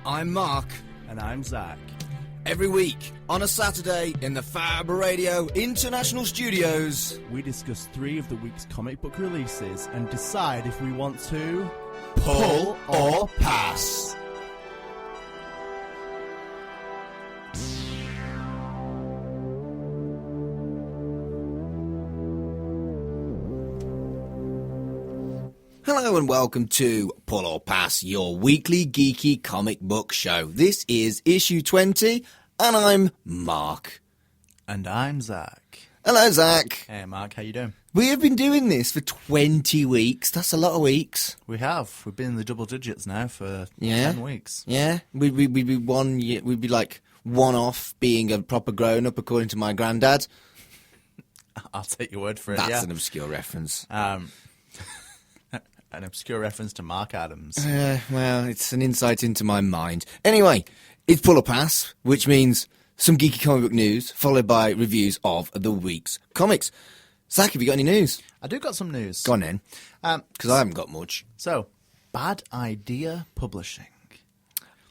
I'm Mark. And I'm Zach. Every week, on a Saturday, in the Fab Radio International Studios, we discuss 3 of the week's comic book releases and decide if we want to... pull or pass. Hello and welcome to Pull or Pass, your weekly geeky comic book show. This is issue 20, and I'm Mark. And I'm Zach. Hello, Zach. Hey, Mark, how you doing? We have been doing this for 20 weeks. That's a lot of weeks. We have. We've been in the double digits now for 10 weeks. Yeah. We'd be 1 year. We'd be like one off being a proper grown-up, according to my granddad. I'll take your word for it. That's an obscure reference. An obscure reference to Mark Adams. Well, it's an insight into my mind. Anyway, it's Pull or Pass, which means some geeky comic book news, followed by reviews of the week's comics. Zach, have you got any news? I do got some news. Go on then, because I haven't got much. So, Bad Idea Publishing.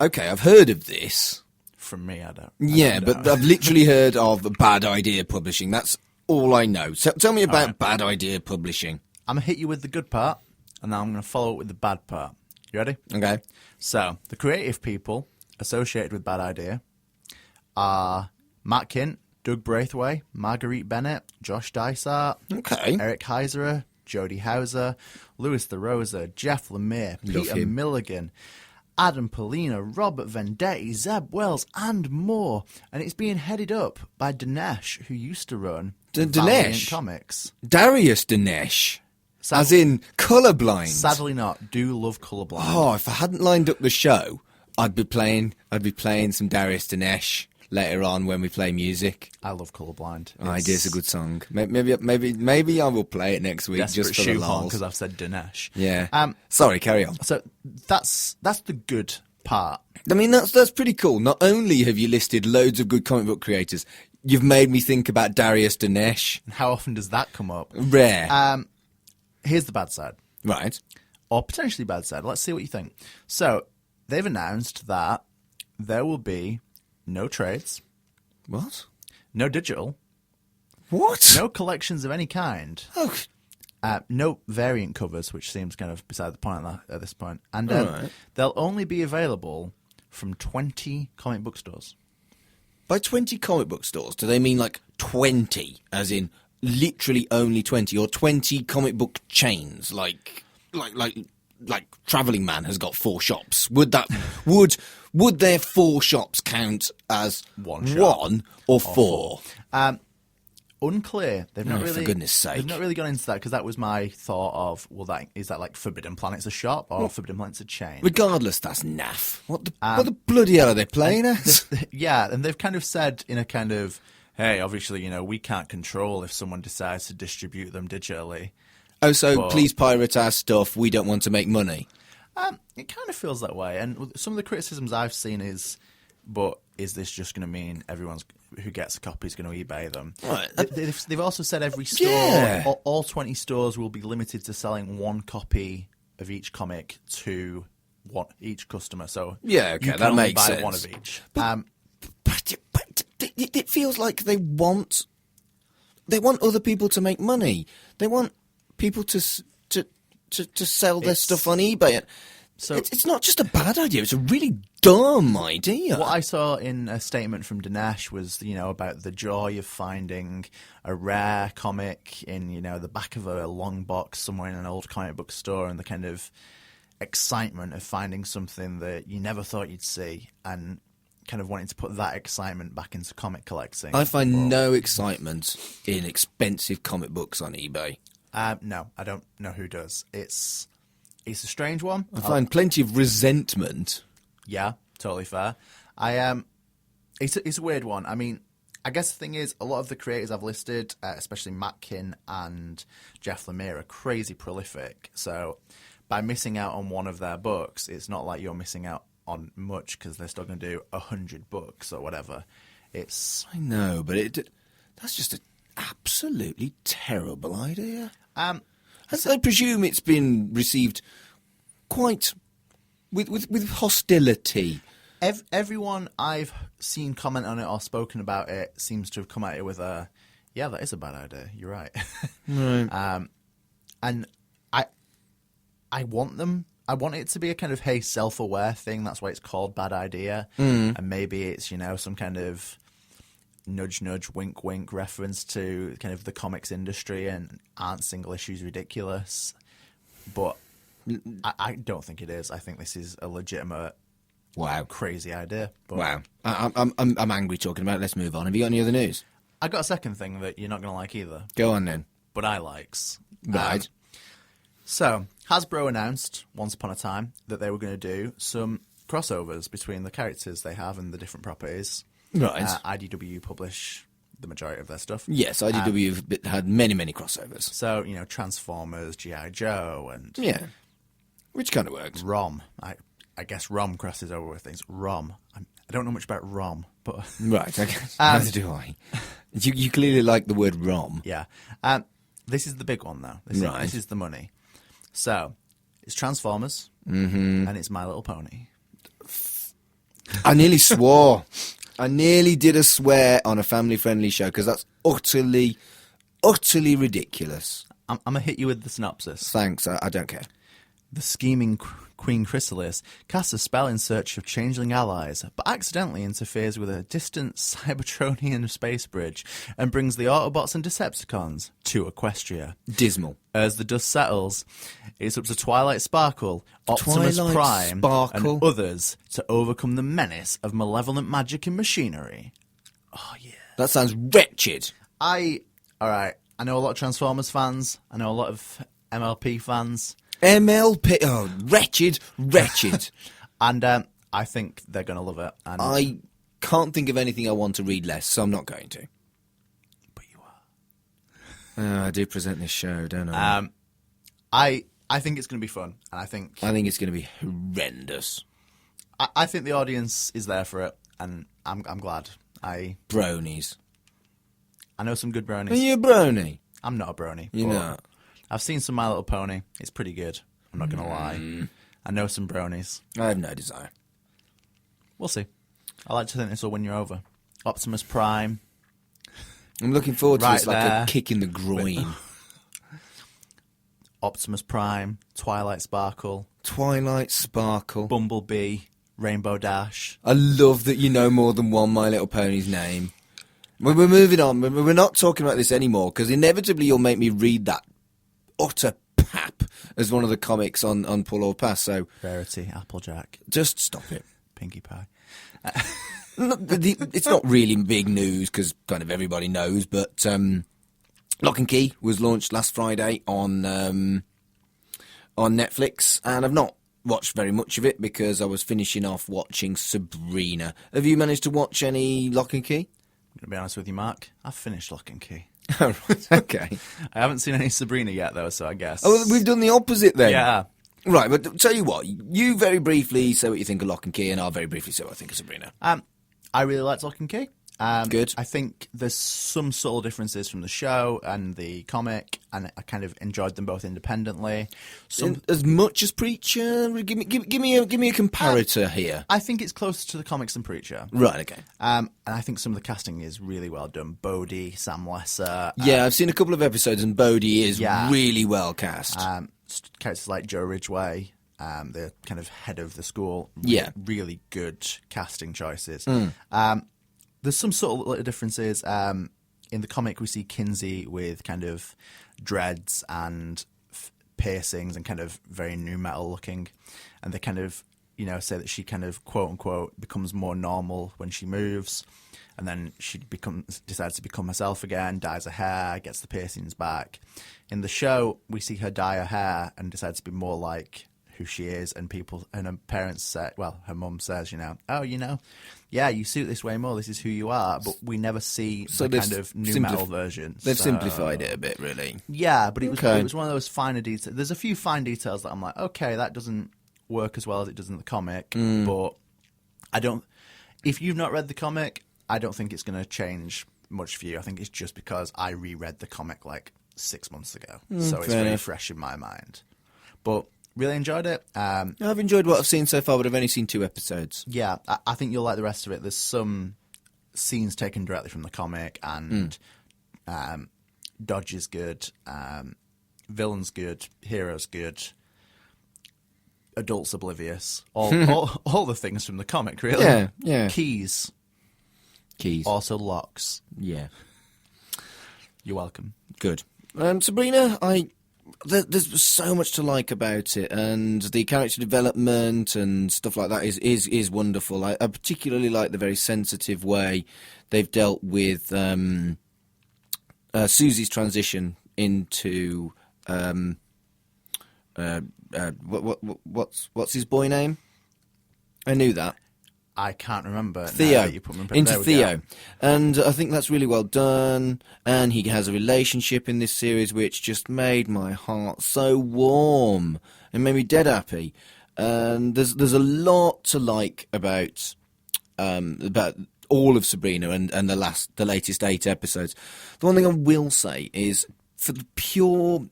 Okay, I've heard of this. From me, I don't. But I've literally heard of Bad Idea Publishing. That's all I know. So tell me about Bad Idea Publishing. I'm going to hit you with the good part, and then I'm going to follow it with the bad part. You ready? Okay. So, the creative people associated with Bad Idea are Matt Kint, Doug Braithwaite, Marguerite Bennett, Josh Dysart, Okay. Eric Heiserer, Jody Hauser, Louis DeRosa, Jeff Lemire, Love Peter him. Milligan, Adam Polina, Robert Vendetti, Zeb Wells, and more. And it's being headed up by Dinesh, who used to run Valiant Dinesh? Comics. Darius Dinesh. As in colourblind. Sadly not. Do love Colourblind. Oh, if I hadn't lined up the show, I'd be playing some Darius Dinesh later on when we play music. I love Colourblind. Idea's a good song. Maybe I will play it next week Desperate just for the shoehorn lols. because I've said Dinesh. Yeah. Sorry, carry on. So that's the good part. I mean, that's pretty cool. Not only have you listed loads of good comic book creators, you've made me think about Darius Dinesh. How often does that come up? Rare. Here's the bad side. Right. Or potentially bad side. Let's see what you think. So, they've announced that there will be no trades, What? no digital, What? no collections of any kind, Oh, no variant covers, which seems kind of beside the point at this point. And Alright. they'll only be available from 20 comic book stores. by 20 comic book stores, do they mean like 20, as in literally only 20, or 20 comic book chains, like Travelling Man has got 4 shops? Would their 4 shops count as One shop. 1 or 4? Unclear. They've not for really, goodness sake. They've not really gone into that because that was my thought of, well, is that like Forbidden Planet's a shop or Forbidden Planet's a chain? Regardless, that's naff. What the bloody hell are they playing as? Yeah, and they've kind of said in a kind of, hey, obviously, we can't control if someone decides to distribute them digitally. Oh, so please pirate our stuff. We don't want to make money. It kind of feels that way. And some of the criticisms I've seen is this just going to mean everyone who gets a copy is going to eBay them? Right. They've also said every store, Yeah. all 20 stores will be limited to selling 1 copy of each comic to each customer. So Yeah, okay, you can that only makes buy sense. 1 of each. But it feels like they want other people to make money. They want people to sell their stuff on eBay. So it's not just a bad idea; it's a really dumb idea. what I saw in a statement from Dinesh was, about the joy of finding a rare comic in, the back of a long box somewhere in an old comic book store, and the kind of excitement of finding something that you never thought you'd see, and kind of wanting to put that excitement back into comic collecting. I find no excitement in expensive comic books on eBay. No, I don't know who does. It's a strange one. I find plenty of resentment. Yeah, totally fair. It's a weird one. I mean, I guess the thing is, a lot of the creators I've listed, especially Matt Kint and Jeff Lemire, are crazy prolific. So by missing out on one of their books, it's not like you're missing out on much because they're still going to do 100 books or whatever. I know, but that's just an absolutely terrible idea. I presume it's been received quite with hostility Everyone I've seen comment on it or spoken about it seems to have come at it with a, yeah, that is a bad idea. You're right. Right. And I want it to be a kind of, hey, self-aware thing. That's why it's called Bad Idea. And maybe it's, some kind of nudge, nudge, wink, wink reference to kind of the comics industry and aren't single issues ridiculous. But I don't think it is. I think this is a legitimate, crazy idea. But Wow. I'm angry talking about it. Let's move on. Have you got any other news? I got a second thing that you're not going to like either. Go on then. But I likes. Right. So, Hasbro announced once upon a time that they were going to do some crossovers between the characters they have and the different properties. Right. IDW publish the majority of their stuff. Yes, IDW have had many, many crossovers. So, Transformers, G.I. Joe, and... Yeah. Which kind of works. ROM. I guess ROM crosses over with things. ROM. I don't know much about ROM, but... Right, okay. Neither do I. You clearly like the word ROM. Yeah. This is the big one, though. This is the money. So, it's Transformers, and it's My Little Pony. I nearly swore. I nearly did a swear on a family-friendly show, because that's utterly, utterly ridiculous. I'm going to hit you with the synopsis. Thanks, I don't care. The scheming Queen Chrysalis casts a spell in search of changeling allies, but accidentally interferes with a distant Cybertronian space bridge and brings the Autobots and Decepticons to Equestria. Dismal. As the dust settles, it's up to Twilight Sparkle, Optimus Prime, and others to overcome the menace of malevolent magic and machinery. Oh, yeah. That sounds wretched. All right, I know a lot of Transformers fans. I know a lot of MLP fans. MLP. Oh, wretched, wretched. And I think they're going to love it. And I can't think of anything I want to read less, so I'm not going to. But you are. I do present this show, don't I? I think it's going to be fun. And I think it's going to be horrendous. I think the audience is there for it, and I'm glad. Bronies. I know some good bronies. Are you a brony? I'm not a brony. You're not. I've seen some My Little Pony. It's pretty good. I'm not going to lie. I know some bronies. I have no desire. We'll see. I like to think this will win you over. Optimus Prime. I'm looking forward to Right this like there. a kick in the groin. Optimus Prime, Twilight Sparkle, Bumblebee, Rainbow Dash. I love that you know more than one My Little Pony's name. We're moving on. We're not talking about this anymore, because inevitably you'll make me read that utter pap as one of the comics on Pull or Pass. So Rarity, Applejack. just stop it. Pinkie Pie. It's not really big news, because kind of everybody knows, but Lock and Key was launched last Friday on Netflix, and I've not watched very much of it because I was finishing off watching Sabrina. Have you managed to watch any Lock and Key? I'm going to be honest with you, Mark. I've finished Lock and Key. Okay. I haven't seen any Sabrina yet, though, so I guess. Oh, we've done the opposite then. Yeah. Right, but tell you what, you very briefly say what you think of Lock and Key, and I'll very briefly say what I think of Sabrina. I really liked Lock and Key. Good. I think there's some subtle differences from the show and the comic, and I kind of enjoyed them both independently. As much as Preacher? Give me a comparator here. I think it's closer to the comics than Preacher. Right, okay. And I think some of the casting is really well done. Bodhi, Sam Lesser. Yeah, I've seen a couple of episodes, and Bodhi is really well cast. Characters like Joe Ridgway, the kind of head of the school. Really good casting choices. There's some subtle little differences. In the comic, we see Kinsey with kind of dreads and piercings and kind of very nu metal looking. And they kind of, say that she kind of, quote unquote, becomes more normal when she moves. And then she decides to become herself again, dyes her hair, gets the piercings back. In the show, we see her dye her hair and decides to be more like who she is, and her parents say, well, her mum says, yeah, you suit this way more, this is who you are, but we never see the kind of new metal version. They've simplified it a bit, really. Yeah, but it was one of those finer details. There's a few fine details that I'm like, okay, that doesn't work as well as it does in the comic, but if you've not read the comic, I don't think it's going to change much for you. I think it's just because I reread the comic like 6 months ago, so it's very fresh in my mind. But really enjoyed it. I've enjoyed what I've seen so far, but I've only seen 2 episodes. Yeah, I think you'll like the rest of it. There's some scenes taken directly from the comic, and Dodge is good, villain's good, hero's good, adult's oblivious. All the things from the comic, really. Yeah. Keys. Also locks. Yeah. You're welcome. Good. Sabrina, there's so much to like about it, and the character development and stuff like that is wonderful. I particularly like the very sensitive way they've dealt with Susie's transition into what's his boy name? I knew that. I can't remember. Theo. You put me in Into Theo. And I think that's really well done. And he has a relationship in this series which just made my heart so warm and made me dead happy. And there's a lot to like about all of Sabrina and the latest 8 episodes. The one thing I will say is, for the pure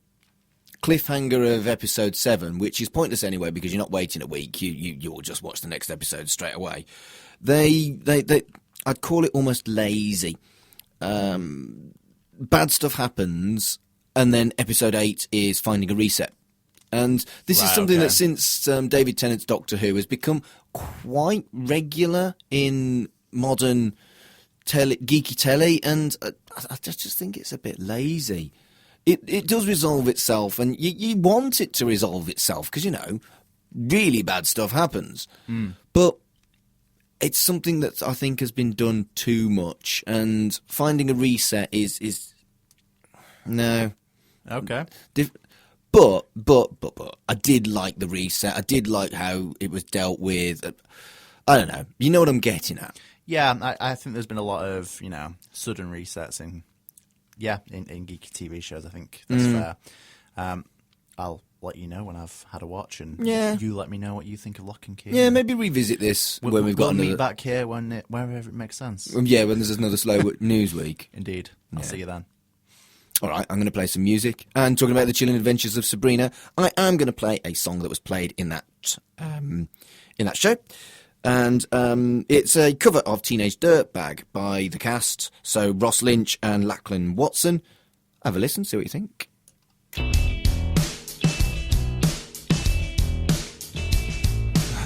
cliffhanger of episode 7, which is pointless anyway because you're not waiting a week, you'll just watch the next episode straight away. I'd call it almost lazy. Bad stuff happens, and then episode 8 is finding a reset. And this is something that since David Tennant's Doctor Who has become quite regular in modern geeky telly, and I just think it's a bit lazy. It does resolve itself, and you want it to resolve itself because, really bad stuff happens. But it's something that I think has been done too much, and finding a reset is no. Okay. But I did like the reset. I did like how it was dealt with. I don't know. You know what I'm getting at? Yeah, I think there's been a lot of, sudden resets in geeky TV shows. I think that's fair. I'll let you know when I've had a watch, and you let me know what you think of Locke and Key. Yeah, maybe revisit this when we've got another... meet back here wherever it makes sense. Yeah, when there's another slow news week. Indeed. I'll see you then. All right, I'm going to play some music. And talking about the chilling adventures of Sabrina, I am going to play a song that was played in that show. And it's a cover of Teenage Dirtbag by the cast, so Ross Lynch and Lachlan Watson. Have a listen, see what you think.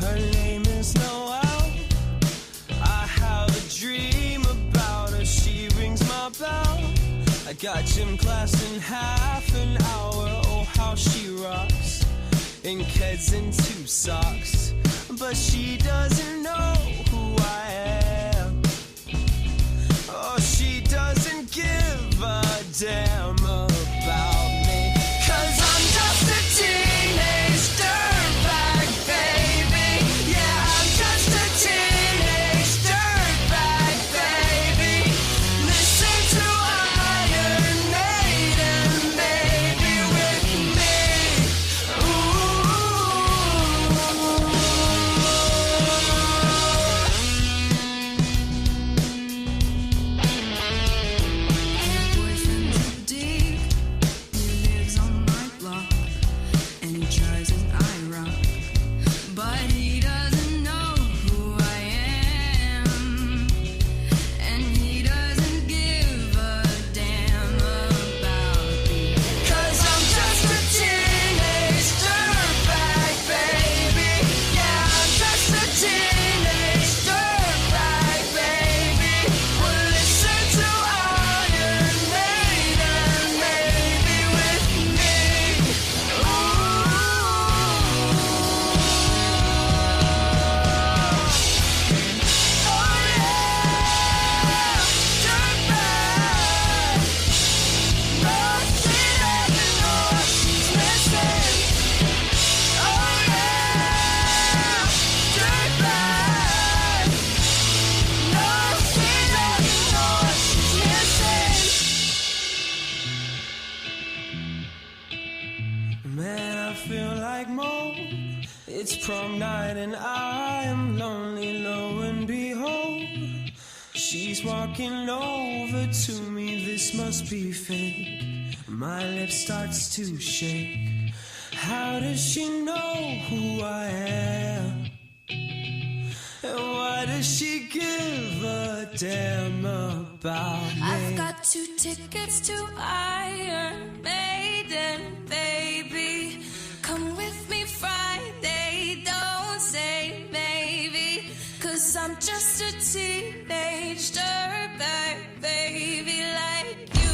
Her name is Noelle. I have a dream about her. She rings my bell. I got gym class in half an hour. Oh, how she rocks. In Keds and 2 socks. But she doesn't know who I am. Oh, she doesn't give a damn about me. 'Cause I'm just a teenage dirtbag, baby. Yeah, I'm just a teenage dirtbag, baby. Listen to Iron Maiden, baby, with me. It's prom night and I am lonely, lo and behold. She's walking over to me, this must be fate. My lip starts to shake How does she know who I am? And why does she give a damn about me? I've got 2 tickets to Iron Maiden, baby. Come with me Friday, don't say maybe. 'Cause I'm just a teenage dirtbag, baby, like you.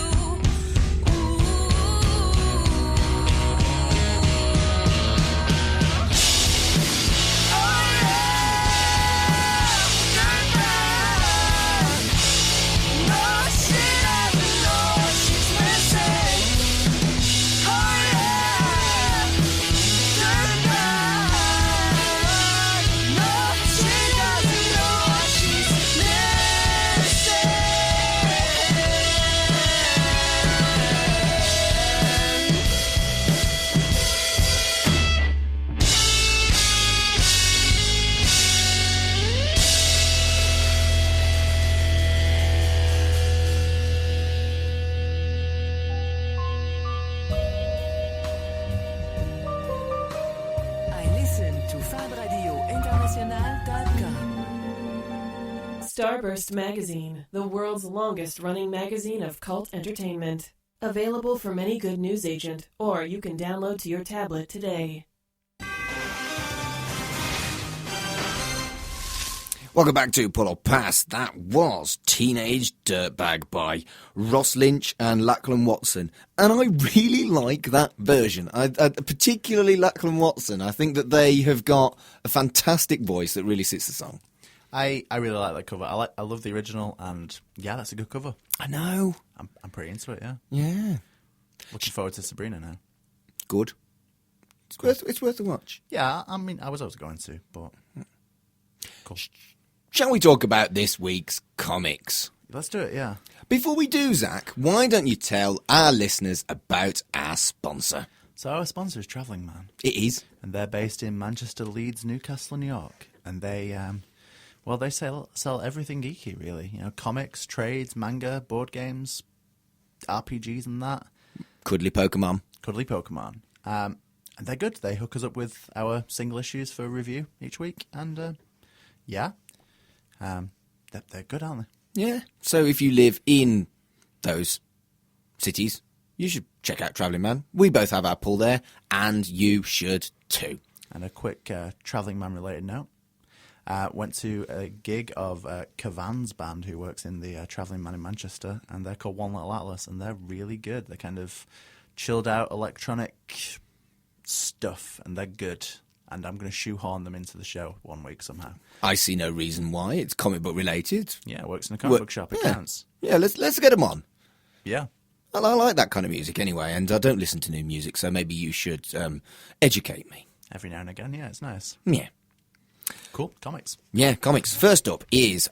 Starburst Magazine, the world's longest-running magazine of cult entertainment. Available from any good newsagent, or you can download to your tablet today. Welcome back to Pull or Pass. That was Teenage Dirtbag by Ross Lynch and Lachlan Watson. And I really like that version. I particularly Lachlan Watson. I think that they have got a fantastic voice that really suits the song. I really like that cover. I love the original, and yeah, that's a good cover. I know. I'm pretty into it, yeah. Yeah. Looking forward to Sabrina now. Good. It's worth a watch. Yeah, I mean, I was always going to, but cool. Shall we talk about this week's comics? Let's do it, yeah. Before we do, Zach, why don't you tell our listeners about our sponsor? So our sponsor is Travelling Man. It is. And they're based in Manchester, Leeds, Newcastle, New York. And they, they sell everything geeky, really. You know, comics, trades, manga, board games, RPGs and that. Cuddly Pokemon. And they're good. They hook us up with our single issues for review each week. And, they're good, aren't they? Yeah. So if you live in those cities, you should check out Travelling Man. We both have our pull there, and you should too. And a quick Travelling Man related note. Went to a gig of Cavan's band, who works in the Travelling Man in Manchester, and they're called One Little Atlas, and they're really good. They're kind of chilled out electronic stuff, and they're good. And I'm going to shoehorn them into the show one week somehow. I see no reason why. It's comic book related. Yeah, it works in a comic book shop. It counts. Yeah, let's get them on. Yeah. I like that kind of music anyway, and I don't listen to new music, so maybe you should educate me. Every now and again, yeah, it's nice. Yeah. Cool, comics. Yeah, comics. First up is...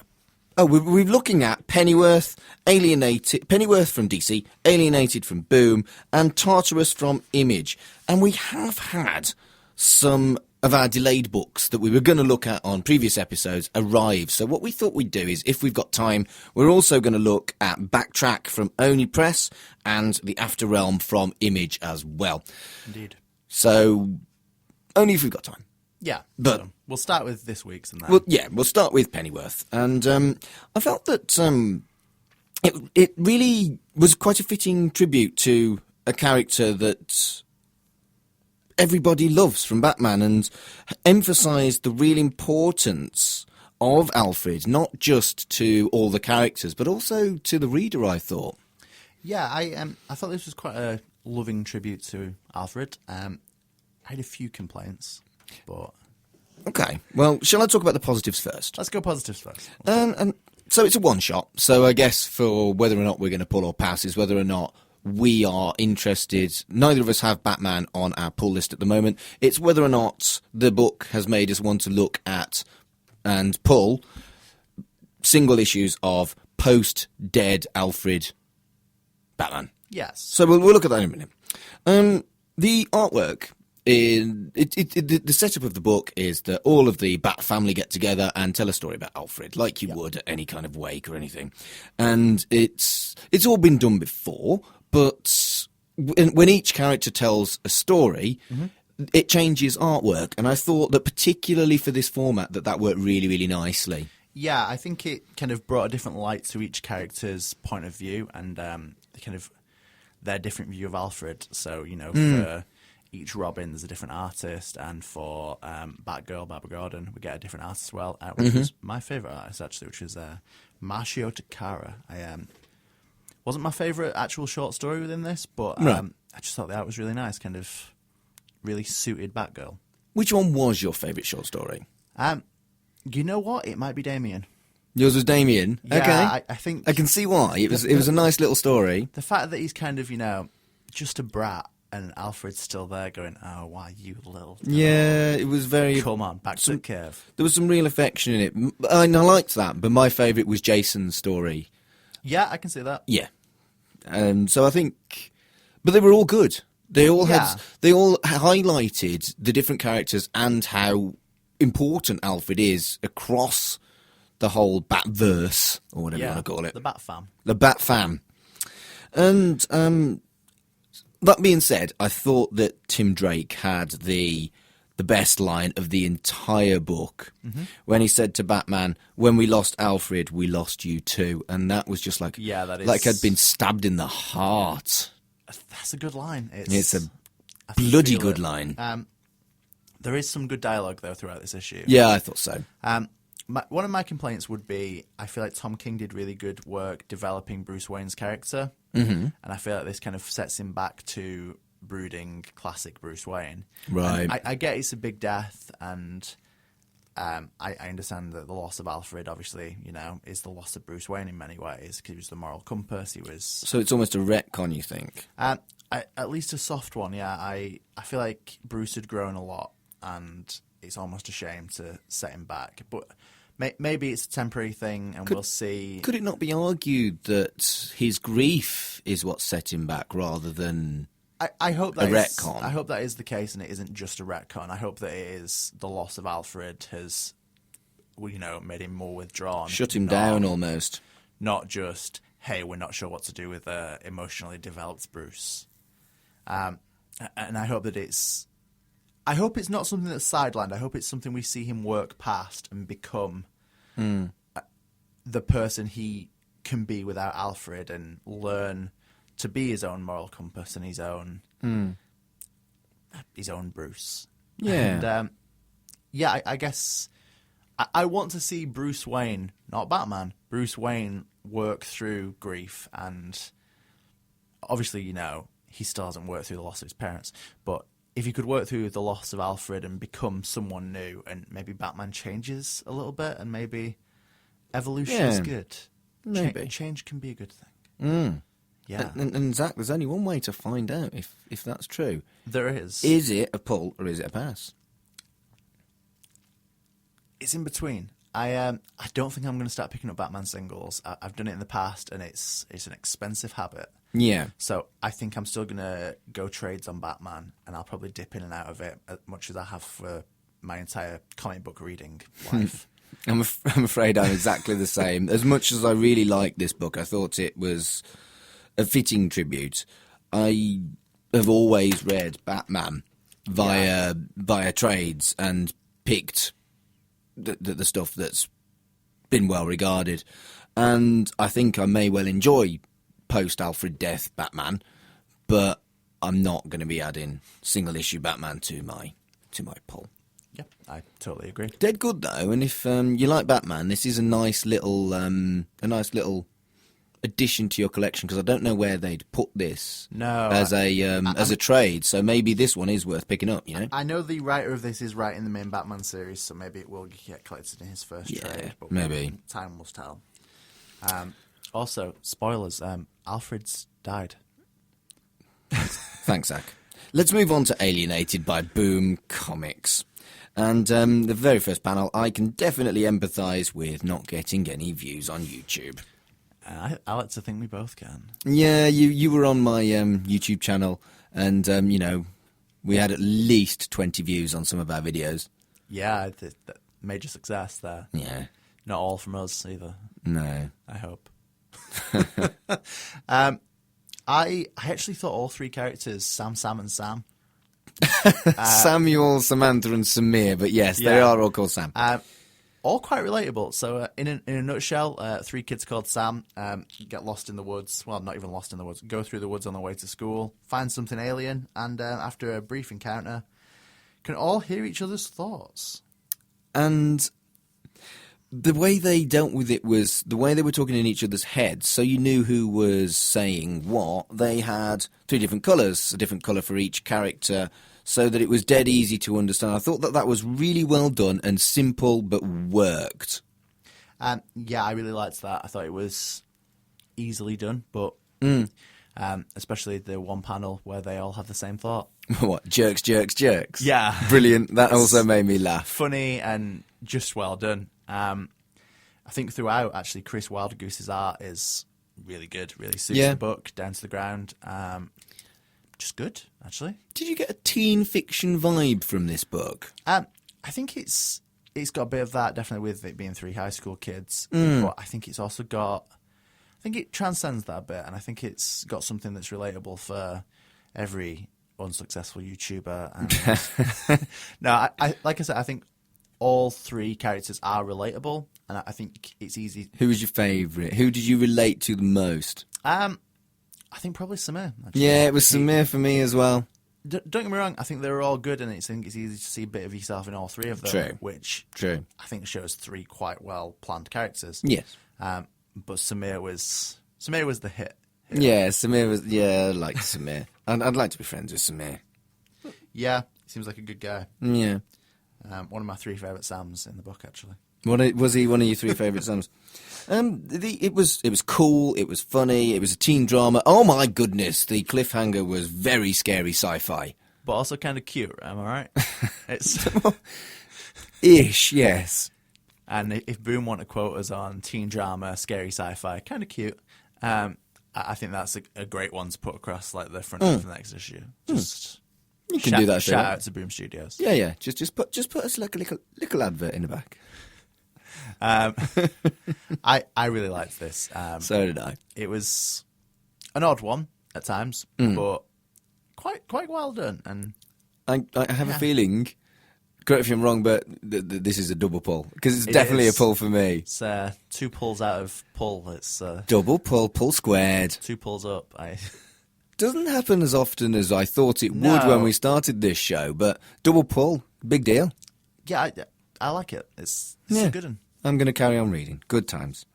we're looking at Pennyworth, Alienated, Pennyworth from DC, Alienated from Boom, and Tartarus from Image. And we have had some of our delayed books that we were going to look at on previous episodes arrive. So what we thought we'd do is, if we've got time, we're also going to look at Backtrack from Oni Press and The After Realm from Image as well. Indeed. So, only if we've got time. Yeah, but so we'll start with this week's and that. Well, yeah, we'll start with Pennyworth. And I felt that it really was quite a fitting tribute to a character that everybody loves from Batman, and emphasised the real importance of Alfred, not just to all the characters, but also to the reader, I thought. Yeah, I thought this was quite a loving tribute to Alfred. I had a few complaints, but... Okay, well, shall I talk about the positives first? Let's go positives first. And so it's a one-shot, so I guess for whether or not we're going to pull or pass is whether or not we are interested. Neither of us have Batman on our pull list at the moment. It's whether or not the book has made us want to look at and pull single issues of post-dead Alfred Batman. Yes. So we'll look at that in a minute. The artwork, the setup of the book is that all of the Bat family get together and tell a story about Alfred, like you would at any kind of wake or anything. And it's all been done before, but when each character tells a story, it changes artwork, and I thought that particularly for this format that worked really, really nicely. Yeah, I think it kind of brought a different light to each character's point of view and kind of their different view of Alfred. So, for each Robin, there's a different artist, and for Batgirl, Barbara Gordon, we get a different artist as well, which was my favourite artist, actually, which is Marcio Takara. Wasn't my favourite actual short story within this, but I just thought the art was really nice, kind of really suited Batgirl. Which one was your favourite short story? You know what? It might be Damien. Yours was Damien? Yeah, okay. I think... I can see why. It was a nice little story. The fact that he's kind of, just a brat, and Alfred's still there going, oh, why, you little... Yeah, it was very... Come on, back to the curve. There was some real affection in it. And I liked that, but my favourite was Jason's story. Yeah, I can see that. Yeah. So I think... But they were all good. They all highlighted the different characters and how important Alfred is across the whole Batverse, or whatever you want to call it. The Bat Fam. The Bat Fam. And that being said, I thought that Tim Drake had the best line of the entire book when he said to Batman, "When we lost Alfred, we lost you too." And that was just like, that is... like I'd been stabbed in the heart. That's a good line. It's a bloody good line. There is some good dialogue, though, throughout this issue. Yeah, I thought so. One of my complaints would be, I feel like Tom King did really good work developing Bruce Wayne's character. And I feel like this kind of sets him back to brooding classic Bruce Wayne. Right. And I get it's a big death, and I understand that the loss of Alfred, obviously, is the loss of Bruce Wayne in many ways, because he was the moral compass. So it's almost a retcon, you think? At least a soft one, yeah. I feel like Bruce had grown a lot, and it's almost a shame to set him back. But maybe it's a temporary thing, and we'll see. Could it not be argued that his grief is what set him back rather than I hope that a retcon? I hope that is the case, and it isn't just a retcon. I hope that it is the loss of Alfred has, made him more withdrawn. Shut him down almost. Not just, hey, we're not sure what to do with emotionally developed Bruce. And I hope that it's not something that's sidelined. I hope it's something we see him work past and become the person he can be without Alfred, and learn to be his own moral compass and his own Bruce. Yeah. And I guess I want to see Bruce Wayne, not Batman, Bruce Wayne work through grief, and obviously, he still hasn't worked through the loss of his parents, but if he could work through the loss of Alfred and become someone new, and maybe Batman changes a little bit, and maybe evolution is good. Maybe. Change can be a good thing. Yeah. And Zach, there's only one way to find out if that's true. There is. Is it a pull or is it a pass? It's in between. I don't think I'm going to start picking up Batman singles. I've done it in the past, and it's an expensive habit. Yeah. So I think I'm still going to go trades on Batman, and I'll probably dip in and out of it as much as I have for my entire comic book reading life. I'm afraid I'm exactly the same. As much as I really liked this book, I thought it was a fitting tribute. I have always read Batman via trades and picked the stuff that's been well regarded. And I think I may well enjoy post-Alfred death Batman, but I'm not going to be adding single-issue Batman to my pull. Yeah, I totally agree. Dead good though, and if you like Batman, this is a nice little addition to your collection, because I don't know where they'd put this as a trade. So maybe this one is worth picking up. I know the writer of this is writing the main Batman series, so maybe it will get collected in his first trade. But maybe time will tell. Also, spoilers: Alfred's died. Thanks, Zach. Let's move on to Alienated by Boom Comics. And the very first panel, I can definitely empathise with not getting any views on YouTube. I like to think we both can. Yeah, you were on my YouTube channel, and, we had at least 20 views on some of our videos. Yeah, major success there. Yeah. Not all from us, either. No. I hope. I actually thought all three characters, Sam, and Sam, Samuel, Samantha, and Samir. But yes, they Yeah. are all called Sam. All quite relatable. So in a nutshell, 3 kids called Sam get lost in the woods. Well, not even lost in the woods. Go through the woods on their way to school, find something alien, and after a brief encounter, can all hear each other's thoughts. And the way they dealt with it was the way they were talking in each other's heads, so you knew who was saying what. They had 3 different colours, a different colour for each character, so that it was dead easy to understand. I thought that was really well done and simple, but worked. Yeah, I really liked that. I thought it was easily done, but especially the one panel where they all have the same thought. What? Jerks, jerks, jerks? Yeah. Brilliant. That also made me laugh. Funny and just well done. I think throughout, actually, Chris Wildgoose's art is really good, really suits the book, down to the ground. Just good, actually. Did you get a teen fiction vibe from this book? I think it's got a bit of that, definitely with it being 3 high school kids. But I think it's also got... I think it transcends that a bit, and I think it's got something that's relatable for every unsuccessful YouTuber. And no, I like I said, I think all 3 characters are relatable, and I think it's easy. Who was your favourite? Who did you relate to the most? I think probably Samir. Actually. Yeah, it was Samir for me as well. Don't get me wrong, I think they're all good, and I think it's easy to see a bit of yourself in all 3 of them. True. Which True. I think shows 3 quite well planned characters. Yes. But Samir was the hit. Yeah, Samir was... Yeah, I liked Samir. I'd like to be friends with Samir. Yeah, seems like a good guy. Yeah. One of my 3 favourite Sams in the book, actually. Was he one of your 3 favourite Sams? It was cool. It was funny. It was a teen drama. Oh my goodness, the cliffhanger was very scary sci-fi. But also kind of cute. Am I right? It's Ish, yes. and if Boom want to quote us on teen drama, scary sci-fi, kind of cute. I think that's a great one to put across like the front of the next issue. Just You can do that. Shout out to Boom Studios. Yeah. Just put us like a little advert in the back. I really liked this. So did I. It was an odd one at times, but quite well done. And I have a feeling. Correct if I'm wrong, but this is a double pull because it's definitely a pull for me. It's 2 pulls out of pull. It's Double pull squared. 2 pulls up. Doesn't happen as often as I thought it would No. when we started this show, but double pull, big deal. Yeah, I like it. It's Yeah. a good one. I'm going to carry on reading. Good times.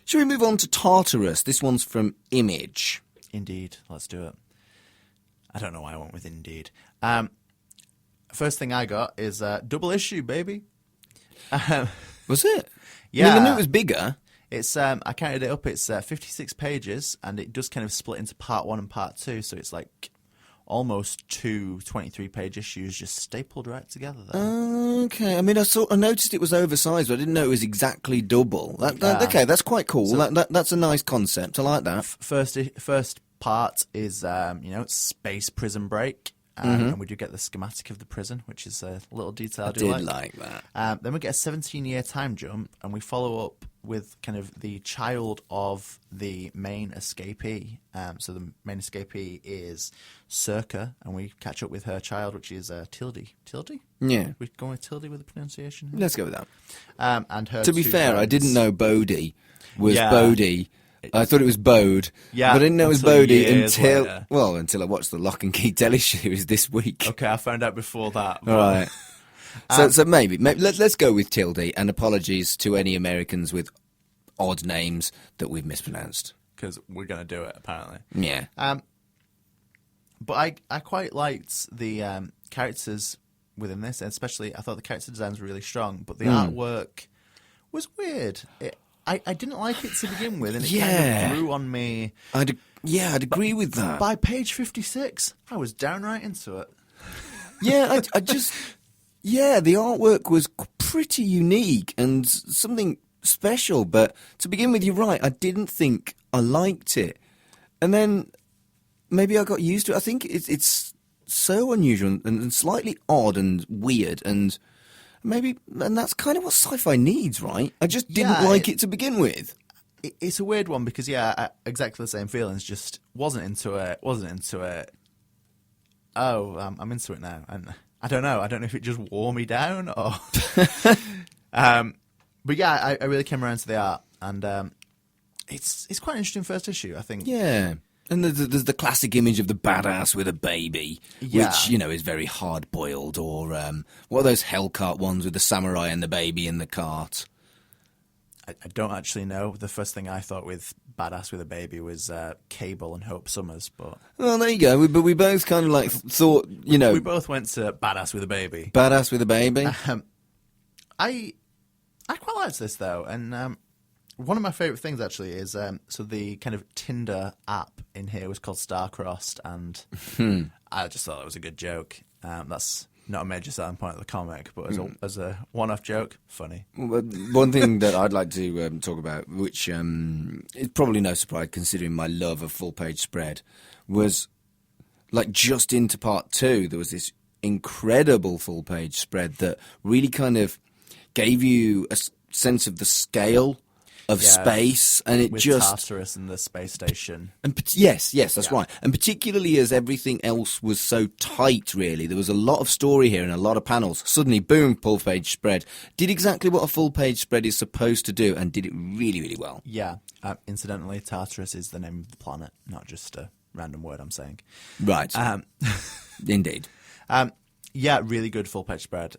Shall we move on to Tartarus? This one's from Image. Indeed, let's do it. I don't know why I went with Indeed. First thing I got is double issue, baby. Was it? Yeah. I mean, I knew it was bigger. It's I counted it up. It's 56 pages, and it does kind of split into part 1 and part 2. So it's like almost 2 23-page issues just stapled right together there. Okay. I mean, I noticed it was oversized, but I didn't know it was exactly double. Okay, that's quite cool. So- That's a nice concept. I like that. First part is space prison break. And we do get the schematic of the prison, which is a little detail I do Did like that. Then we get a 17-year time jump, and we follow up with kind of the child of the main escapee. So the main escapee is Circa, and we catch up with her child, which is Tildy. Tildy? Yeah. We're going with Tildy with the pronunciation? Let's go with that. And her To be 2 fair, I friends. didn't know Bodhi was Yeah. Bodhi. I thought it was Bode. Yeah, But I didn't know it was until Bodhi years until later. I watched the Locke and Key telly series this week. Okay, I found out before that. All right. So maybe let's go with Tildy, and apologies to any Americans with odd names that we've mispronounced. Because we're going to do it, apparently. Yeah. But I quite liked the characters within this, and especially I thought the character design was really strong, but the artwork was weird. I didn't like it to begin with, and it kind of grew on me. I'd agree with that. By page 56, I was downright into it. Yeah, I just... Yeah, the artwork was pretty unique and something special, but to begin with, you're right, I didn't think I liked it. And then maybe I got used to it. I think it's so unusual and slightly odd and weird, and that's kind of what sci-fi needs, right? I just didn't like it to begin with. It's a weird one because exactly the same feelings. Just wasn't into it. I'm into it now. And I don't know if it just wore me down or... but yeah, I really came around to the art, and it's quite an interesting first issue, I think. Yeah. And there's the classic image of the badass with a baby, Yeah. which, is very hard-boiled, or what are those Hellcart ones with the samurai and the baby in the cart? I don't actually know. The first thing I thought with badass with a baby was Cable and Hope Summers, but... Well, there you go. But we both kind of thought, We both went to badass with a baby. Badass with a baby. I quite liked this, though, and one of my favourite things, actually, is so the kind of Tinder app in here was called Starcrossed, and I just thought it was a good joke. That's not a major selling point of the comic, but as a one-off joke, funny. Well, one thing that I'd like to talk about, which is probably no surprise considering my love of full-page spread, was, just into part 2, there was this incredible full-page spread that really kind of gave you a sense of the scale of space, and it with just Tartarus and the space station. and yes, that's right. And particularly as everything else was so tight, really, there was a lot of story here and a lot of panels. Suddenly, boom, full page spread. Did exactly what a full page spread is supposed to do, and did it really, really well. Yeah. Incidentally, Tartarus is the name of the planet, not just a random word I'm saying. Right. Indeed. Yeah, really good full page spread.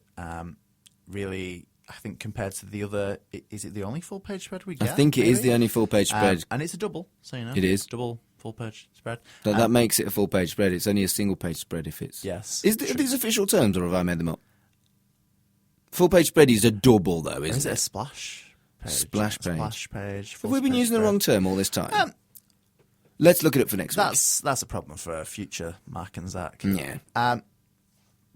Really, I think compared to the other, is it the only full page spread we get? I think it is maybe? the only full page spread. And it's a double, so you know. It is. Double full page spread. That makes it a full page spread. It's only a single page spread if it's... Yes. Are these official terms, or have I made them up? Full page spread is a double, though, Or isn't is it it? a splash page? Splash page. Splash page. Have full we been page using the spread. wrong term all this time? Let's look at it for next week. That's a problem for future Mark and Zach. Yeah.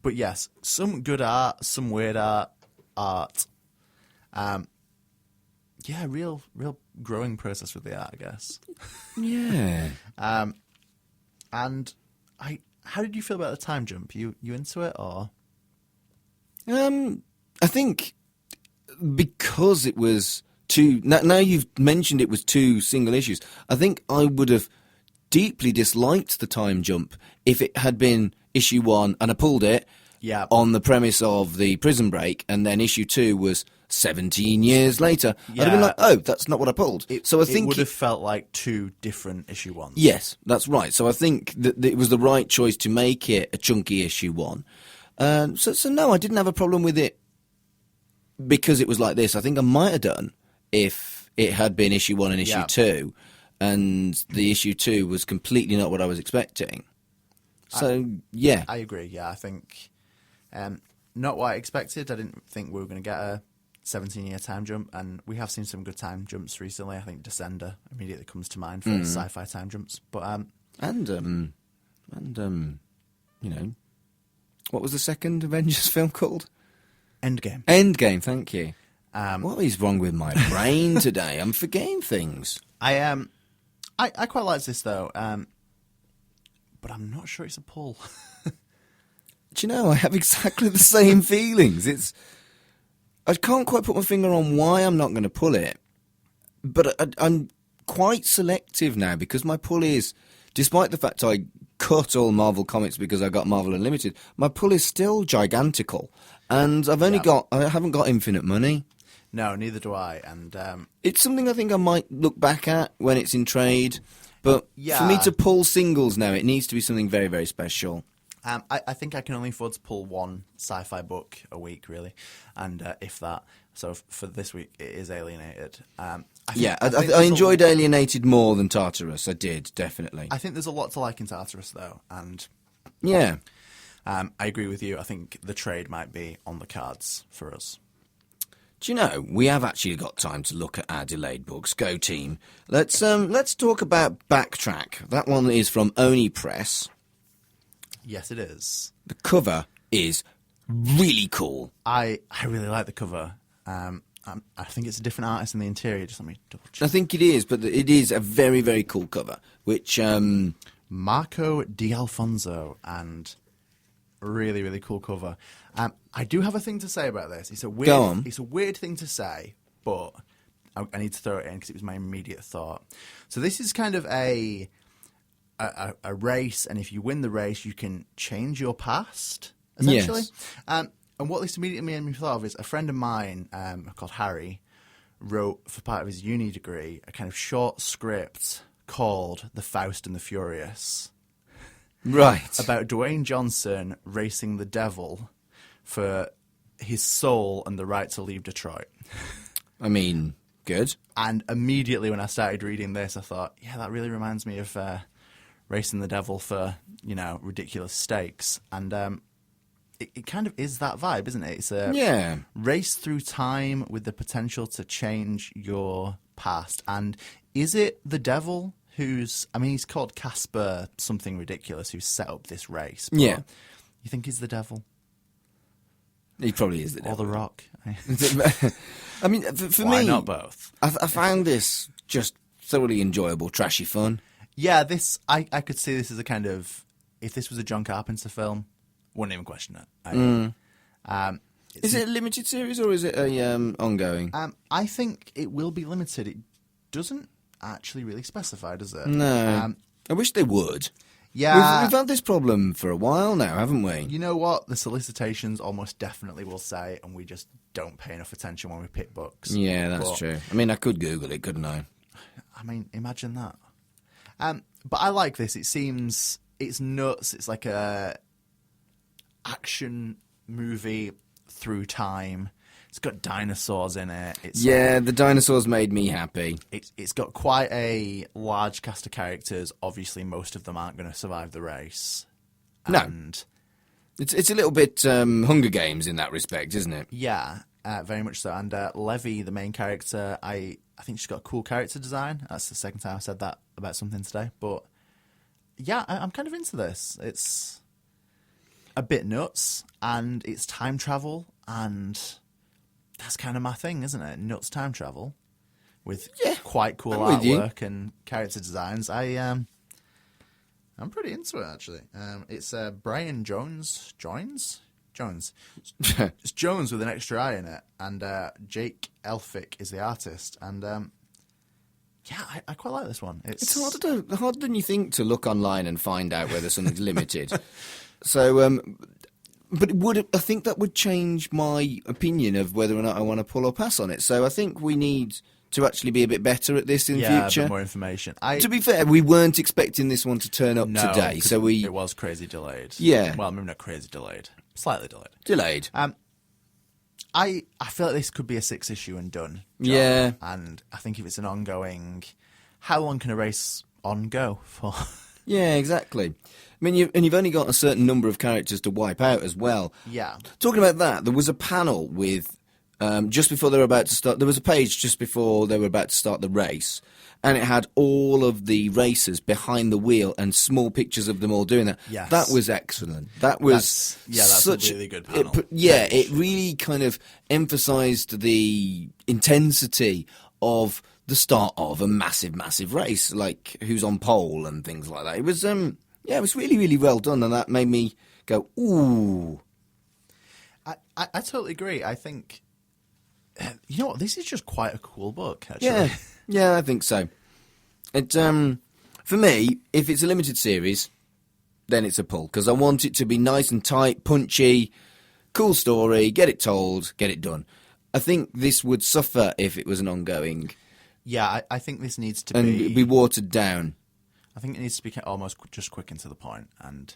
But yes, some good art, some weird art. Yeah, real growing process with the art, I guess. Yeah. And how did you feel about the time jump? You into it, or? I think because it was two... Now you've mentioned it was 2 single issues, I think I would have deeply disliked the time jump if it had been issue 1 and I pulled it on the premise of the prison break, and then issue 2 was 17 years later. I'd have been like, oh, that's not what I pulled. So I think it would have felt like 2 different issue 1s. Yes, that's right. So I think that it was the right choice to make it a chunky issue 1. So no, I didn't have a problem with it because it was like this. I think I might have done if it had been issue 1 and issue 2, and the issue 2 was completely not what I was expecting. So, yeah. I agree, yeah. I think not what I expected. I didn't think we were going to get a 17-year time jump, and we have seen some good time jumps recently. I think Descender immediately comes to mind for sci-fi time jumps. But And what was the second Avengers film called? Endgame. Endgame, thank you. What is wrong with my brain today? I'm forgetting things. I quite like this though, but I'm not sure it's a pull. Do you know, I have exactly the same feelings. I can't quite put my finger on why I'm not going to pull it, but I'm quite selective now because my pull is, despite the fact I cut all Marvel comics because I got Marvel Unlimited, my pull is still gigantical, and I haven't got infinite money. No, neither do I, and it's something I think I might look back at when it's in trade, but for me to pull singles now, it needs to be something very, very special. I think I can only afford to pull 1 sci-fi book a week, really, and if that. So for this week, it is Alienated. I enjoyed Alienated more than Tartarus. I did, definitely. I think there's a lot to like in Tartarus, though, and yeah, I agree with you. I think the trade might be on the cards for us. Do you know, we have actually got time to look at our delayed books. Go team. Let's talk about Backtrack. That one is from Oni Press. Yes, it is. The cover is really cool. I really like the cover. I think it's a different artist in the interior. Just let me double check. I think it is, but it is a very, very cool cover, which... Marco D'Alfonso, and really, really cool cover. I do have a thing to say about this. It's a weird, Go on. It's a weird thing to say, but I need to throw it in because it was my immediate thought. So this is kind of a a race, and if you win the race, you can change your past, essentially. Yes. And what this immediately made me thought of is a friend of mine called Harry wrote, for part of his uni degree, a kind of short script called The Faust and the Furious. Right. About Dwayne Johnson racing the devil for his soul and the right to leave Detroit. I mean, good. And immediately when I started reading this, I thought, yeah, that really reminds me of racing the devil for, ridiculous stakes. And it kind of is that vibe, isn't it? It's a race through time with the potential to change your past. And is it the devil who's, he's called Casper something ridiculous, who's set up this race. But Yeah. You think he's the devil? He probably is the Or devil. the Rock? I mean, for Why me, not both? I found this just thoroughly enjoyable, trashy fun. Yeah, I could see this as a kind of, if this was a John Carpenter film, wouldn't even question it. Is it a limited series or is it a ongoing? I think it will be limited. It doesn't actually really specify, does it? No. I wish they would. Yeah. We've had this problem for a while now, haven't we? You know what? The solicitations almost definitely will say, and we just don't pay enough attention when we pick books. Yeah, that's But, true. I mean, I could Google it, couldn't I? Imagine that. But I like this. It's nuts. It's like a action movie through time. It's got dinosaurs in it. The dinosaurs made me happy. It's got quite a large cast of characters. Obviously, most of them aren't going to survive the race. No. And It's a little bit Hunger Games in that respect, isn't it? yeah, very much so. And Levy, the main character, I think she's got a cool character design. That's the second time I've said that about something today. But yeah, I'm kind of into this. It's a bit nuts, and it's time travel, and that's kind of my thing, isn't it? Nuts time travel with quite cool I'm with you. artwork and character designs. I'm pretty into it, actually. It's Brian Jones. It's Jones with an extra I in it, and Jake Elphick is the artist. And I quite like this one. It's harder than you think to look online and find out whether something's limited. So, but I think that would change my opinion of whether or not I want to pull or pass on it. So I think we need to actually be a bit better at this in a future. bit more information. To be fair, we weren't expecting this one to turn up today, 'cause so it was crazy delayed. Yeah. Well, maybe not crazy delayed. Slightly delayed. Delayed. I feel like this could be a 6-issue and done. John. Yeah. And I think if it's an ongoing, how long can a race on go for? Yeah, exactly. I mean, you've only got a certain number of characters to wipe out as well. Yeah. Talking about that, there was a panel with just before they were about to start. There was a page just before they were about to start the race, and it had all of the racers behind the wheel and small pictures of them all doing that. Yes. That was excellent. That was that's such a really good panel. It really kind of emphasised the intensity of the start of a massive, massive race, like who's on pole and things like that. It was it was really, really well done, and that made me go, ooh. I totally agree. I think, you know what, this is just quite a cool book, actually. Yeah, I think so. It for me, if it's a limited series, then it's a pull, because I want it to be nice and tight, punchy, cool story, get it told, get it done. I think this would suffer if it was an ongoing. Yeah, I think this needs to be watered down. I think it needs to be almost just quick and to the point. And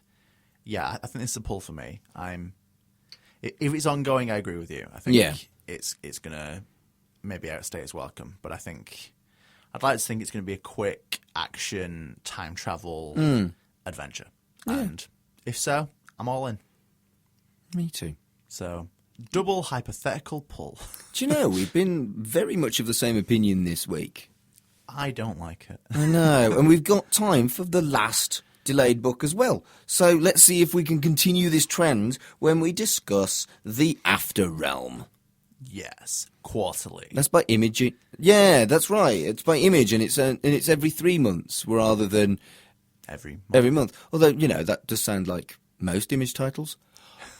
yeah, I think this is a pull for me. If it's ongoing, I agree with you. I think it's going to maybe outstay its welcome. But I'd like to think it's going to be a quick action time travel adventure. Yeah. And if so, I'm all in. Me too. So, double hypothetical pull. Do you know, we've been very much of the same opinion this week. I don't like it. I know, and we've got time for the last delayed book as well. So let's see if we can continue this trend when we discuss The After Realm. Yes, quarterly. That's by Image. Yeah, that's right. It's by Image, and it's every 3 months rather than every month. Although, that does sound like most Image titles.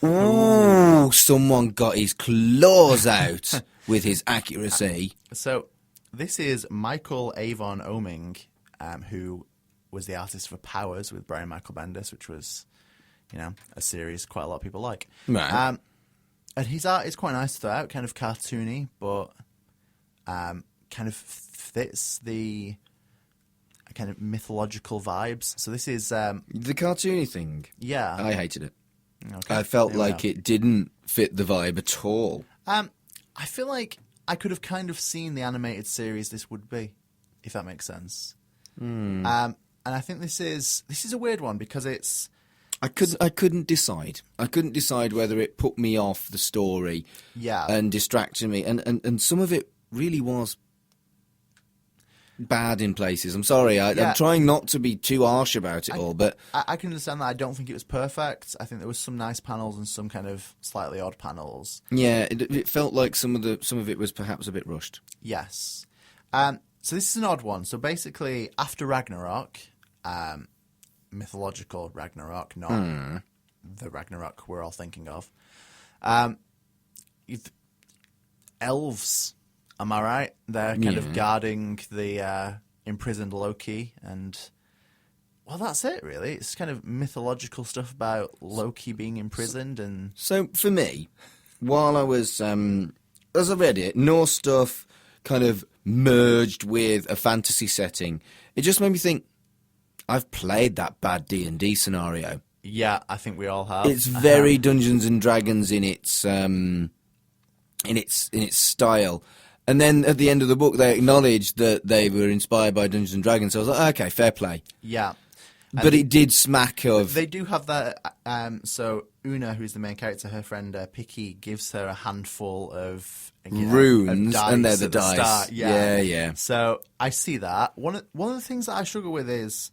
Ooh, someone got his claws out with his accuracy. So, this is Michael Avon Oeming, who was the artist for Powers with Brian Michael Bendis, which was, a series quite a lot of people like. Right. And his art is quite nice throughout, kind of cartoony, but kind of fits the kind of mythological vibes. So this is... the cartoony thing. Yeah. I hated it. Okay. I felt There we like are. it didn't fit the vibe at all. I feel like I could have kind of seen the animated series this would be, if that makes sense. And I think this is a weird one because it's... I couldn't decide. I couldn't decide whether it put me off the story and distracted me. And some of it really was bad in places. I'm sorry. I'm trying not to be too harsh about it all, but... I can understand that. I don't think it was perfect. I think there was some nice panels and some kind of slightly odd panels. Yeah, it felt like some of it was perhaps a bit rushed. Yes. So this is an odd one. So basically, after Ragnarok, mythological Ragnarok, not the Ragnarok we're all thinking of, elves, am I right? They're kind of guarding the imprisoned Loki, and well, that's it really. It's kind of mythological stuff about Loki being imprisoned. And So for me, while I was as I read it, Norse stuff kind of merged with a fantasy setting. It just made me think, I've played that bad D&D scenario. yeah, I think we all have. It's very Dungeons and Dragons in its style. And then at the end of the book, they acknowledged that they were inspired by Dungeons and Dragons. So I was like, okay, fair play. Yeah. But it did smack of... They do have that. So Una, who's the main character, her friend Picky, gives her a handful of runes, of and they're the at dice. start. Yeah. So I see that. One of the things that I struggle with is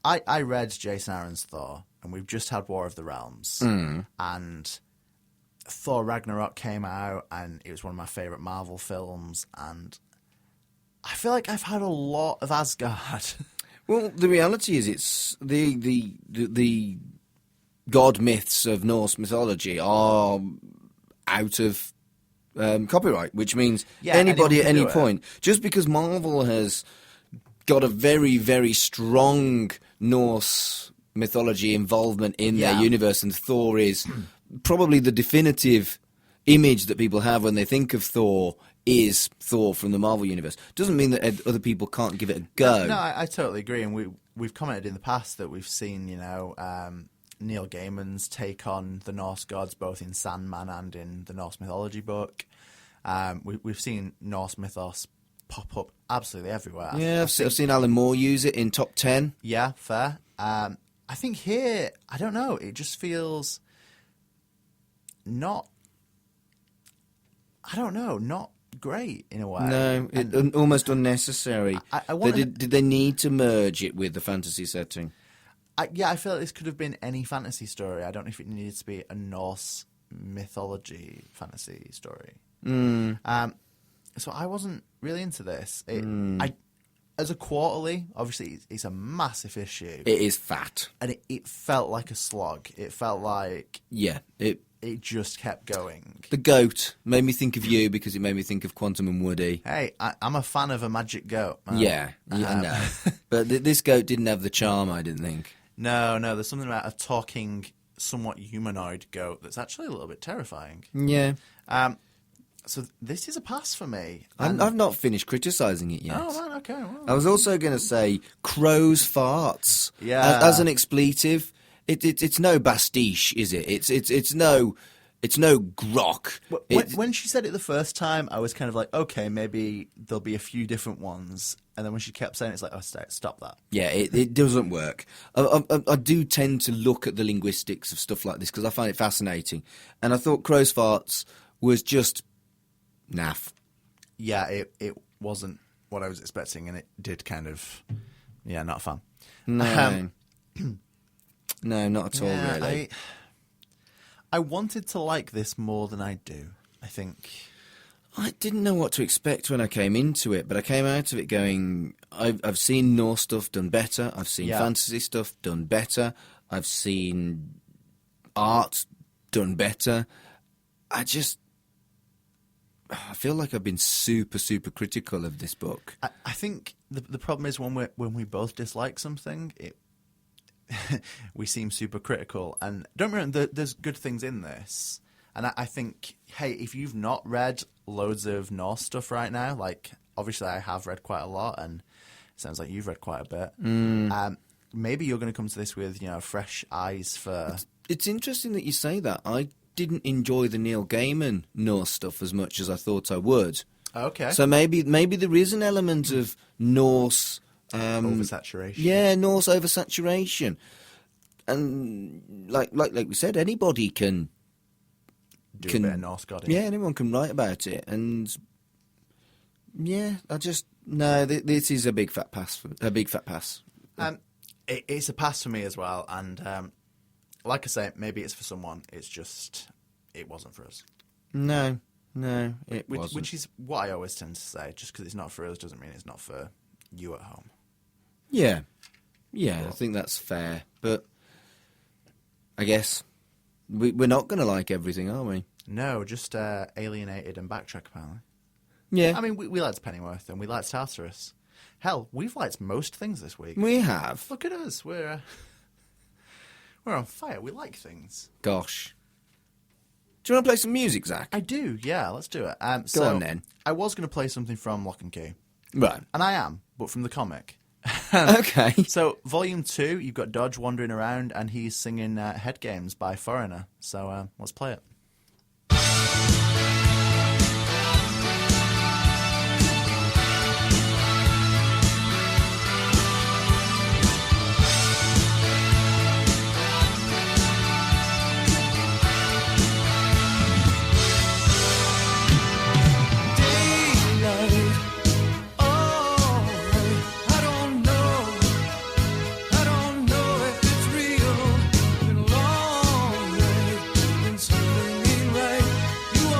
I read Jason Aaron's Thor, and we've just had War of the Realms, and Thor Ragnarok came out, and it was one of my favourite Marvel films, and I feel like I've had a lot of Asgard. Well, the reality is it's the god myths of Norse mythology are out of copyright, which means anybody at any point, just because Marvel has got a very, very strong Norse mythology involvement in their universe, and Thor is probably the definitive image that people have when they think of Thor is Thor from the Marvel universe. Doesn't mean that other people can't give it a go. No, I totally agree, and we've commented in the past that we've seen, Neil Gaiman's take on the Norse gods, both in Sandman and in the Norse mythology book. We've seen Norse mythos pop up absolutely everywhere. Yeah, I've seen Alan Moore use it in Top 10. Yeah, fair. I think here, I don't know, it just feels not great in a way. No, almost unnecessary. Did they need to merge it with the fantasy setting? I feel like this could have been any fantasy story. I don't know if it needed to be a Norse mythology fantasy story. So I wasn't really into this. As a quarterly, obviously it's a massive issue. It is fat. And it felt like a slog. It felt like... Yeah, it just kept going. The goat made me think of you because it made me think of Quantum and Woody. Hey, I'm a fan of a magic goat. I know. But this goat didn't have the charm, I didn't think. No, there's something about a talking, somewhat humanoid goat that's actually a little bit terrifying. Yeah. So this is a pass for me. I've not finished criticising it yet. Oh, man, okay. Well. I was also going to say crows farts. Yeah. As an expletive, it's no pastiche, is it? It's no grok. When she said it the first time, I was kind of like, okay, maybe there'll be a few different ones. And then when she kept saying it, it's like, oh, stop that. Yeah, it doesn't work. I do tend to look at the linguistics of stuff like this because I find it fascinating. And I thought crow's farts was just naff. Yeah, it wasn't what I was expecting, and it did kind of, not a fan. No. No, not at all, really. I wanted to like this more than I do, I think. I didn't know what to expect when I came into it, but I came out of it going, I've seen Norse stuff done better. I've seen fantasy stuff done better. I've seen art done better. I feel like I've been super, super critical of this book. I think the problem is when we both dislike something, we seem super critical. And don't get me wrong, there's good things in this. And I think, hey, if you've not read loads of Norse stuff right now, like obviously I have read quite a lot, and it sounds like you've read quite a bit. Maybe you're going to come to this with fresh eyes for. It's interesting that you say that. I didn't enjoy the Neil Gaiman Norse stuff as much as I thought I would. Okay. So maybe there is an element of Norse oversaturation. Yeah, Norse oversaturation, and like we said, anybody can do a bit of Norse godding. Yeah, anyone can write about it, and yeah, this is a big fat pass. It's a pass for me as well, and like I say, maybe it's for someone. It's just it wasn't for us. No, it wasn't. Which is what I always tend to say. Just because it's not for us doesn't mean it's not for you at home. Yeah, I think that's fair. But I guess we're not going to like everything, are we? No, just Alienated and Backtrack, apparently. Yeah. I mean, we liked Pennyworth and we liked Tartarus. Hell, we've liked most things this week. We have. Look at us. We're on fire. We like things. Gosh. Do you want to play some music, Zach? I do, yeah. Let's do it. Go on, then. I was going to play something from Locke and Key. Right. And I am, but from the comic. Okay. So, Volume 2, you've got Dodge wandering around, and he's singing Head Games by Foreigner. So, let's play it. Something ain't right. You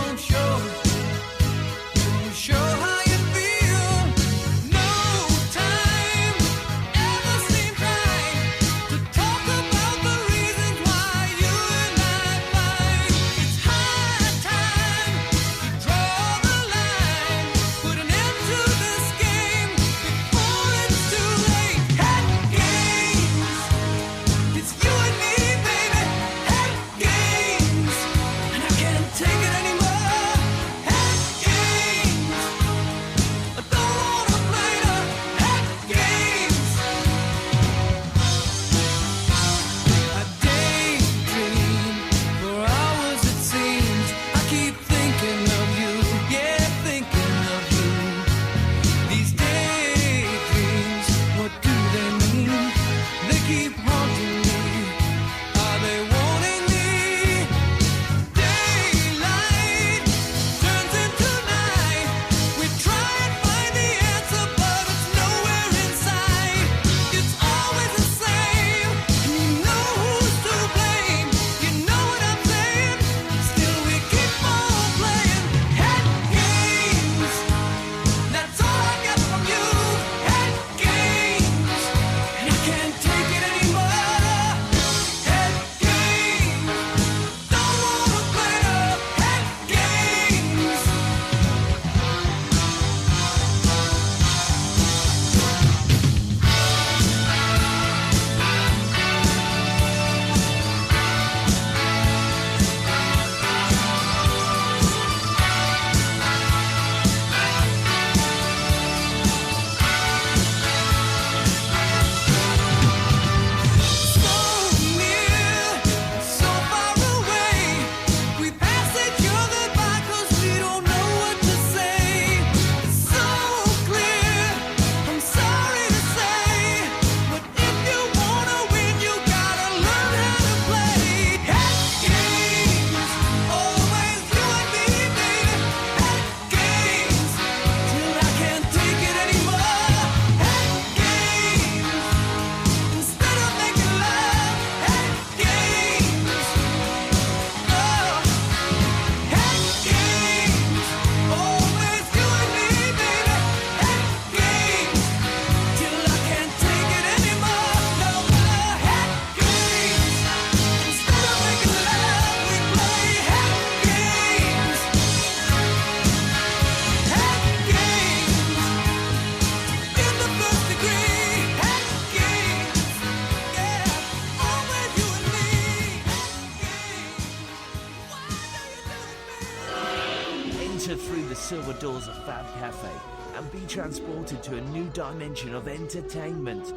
enter through the silver doors of Fab Cafe and be transported to a new dimension of entertainment.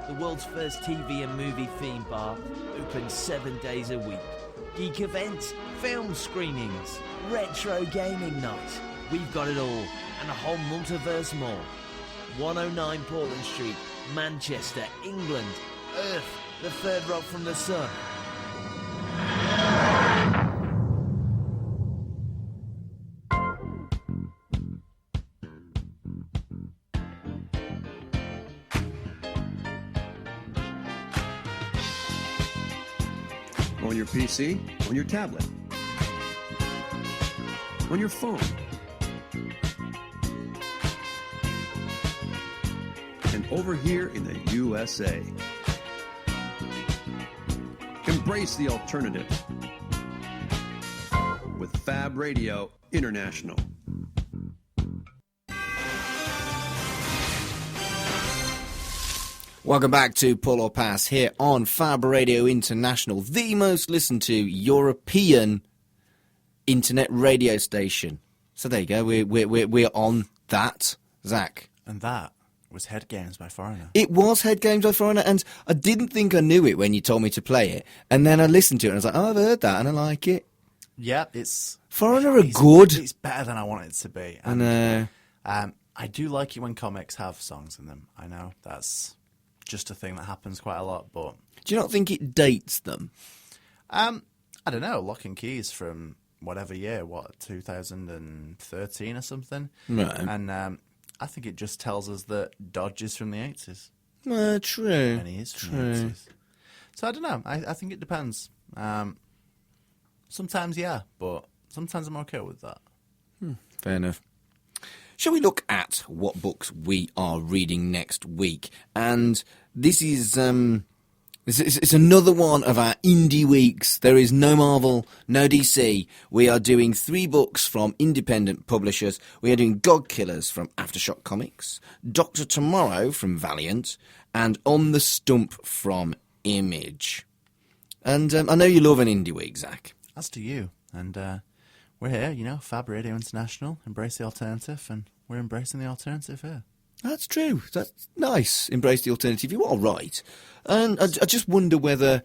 The world's first TV and movie theme bar, open 7 days a week. Geek events, film screenings, retro gaming night. We've got it all, and a whole multiverse more. 109 Portland Street, Manchester, England. Earth, the third rock from the sun. On your PC, on your tablet, on your phone, and over here in the USA. Embrace the alternative with Fab Radio International. Welcome back to Pull or Pass here on Fab Radio International, the most listened to European internet radio station. So there you go, we're on that, Zach. And that was Head Games by Foreigner. It was Head Games by Foreigner, and I didn't think I knew it when you told me to play it. And then I listened to it and I was like, oh, I've heard that and I like it. Yeah, it's... Foreigner are good. It's better than I want it to be. I know. I do like it when comics have songs in them. I know, that's just a thing that happens quite a lot, but... Do you not think it dates them? I don't know, Lock and Key's from whatever year, 2013 or something? Right. And I think it just tells us that Dodge is from the 80s. True. And he is from the 80s. So I don't know, I think it depends. Sometimes, yeah, but sometimes I'm okay with that. Fair enough. Shall we look at what books we are reading next week? And this is it's another one of our indie weeks. There is no Marvel, no DC. We are doing 3 books from independent publishers. We are doing God Killers from Aftershock Comics, Dr. Tomorrow from Valiant, and On the Stump from Image. And I know you love an indie week, Zach. As do you. And we're here, you know, Fab Radio International, embrace the alternative, and we're embracing the alternative here. That's true. That's nice. Embrace the alternative. You are right. And I just wonder whether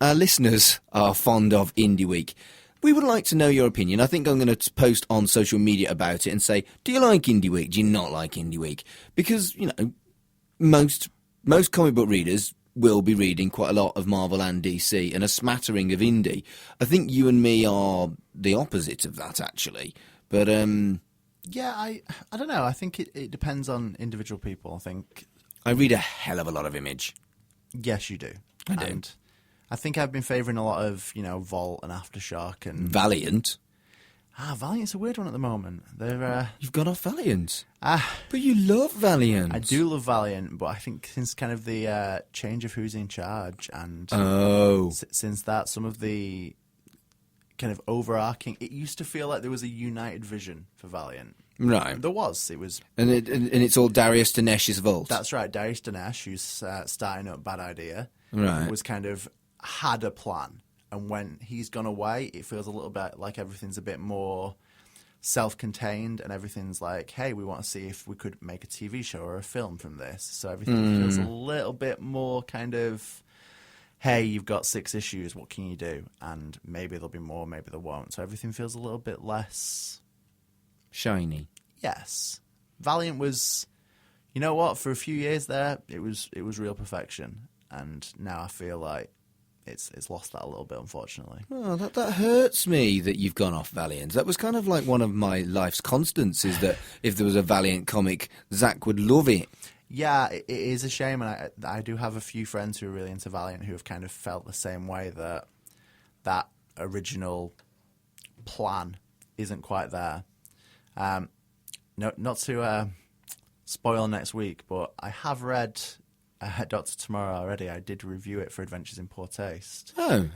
our listeners are fond of Indie Week. We would like to know your opinion. I think I'm going to post on social media about it and say, do you like Indie Week? Do you not like Indie Week? Because, you know, most comic book readers will be reading quite a lot of Marvel and DC and a smattering of indie. I think you and me are the opposite of that, actually. But, yeah, I don't know. I think it depends on individual people. I think I read a hell of a lot of Image. Yes, you do. I do. And I think I've been favouring a lot of, you know, Vault and Aftershock and Valiant. Valiant's a weird one at the moment. They're You've got off Valiant. But you love Valiant. I do love Valiant, but I think since kind of the change of who's in charge and since that, some of the kind of overarching, it used to feel like there was a united vision for Valiant. Right. There was. It was. And it's all Darius Dinesh's vault. That's right. Darius Dinesh, who's starting up Bad Idea, right, was kind of had a plan. And when he's gone away, it feels a little bit like everything's a bit more self-contained and everything's like, hey, we want to see if we could make a TV show or a film from this. So everything feels a little bit more kind of, hey, you've got 6 issues, what can you do? And maybe there'll be more, maybe there won't. So everything feels a little bit less... shiny. Yes. Valiant was, you know what, for a few years there, it was real perfection. And now I feel like it's lost that a little bit, unfortunately. Oh, that hurts me that you've gone off Valiant. That was kind of like one of my life's constants, is that if there was a Valiant comic, Zach would love it. Yeah, it is a shame, and I do have a few friends who are really into Valiant who have kind of felt the same way, that original plan isn't quite there. No, not to spoil next week, but I have read Dr. Tomorrow already. I did review it for Adventures in Poor Taste. Oh,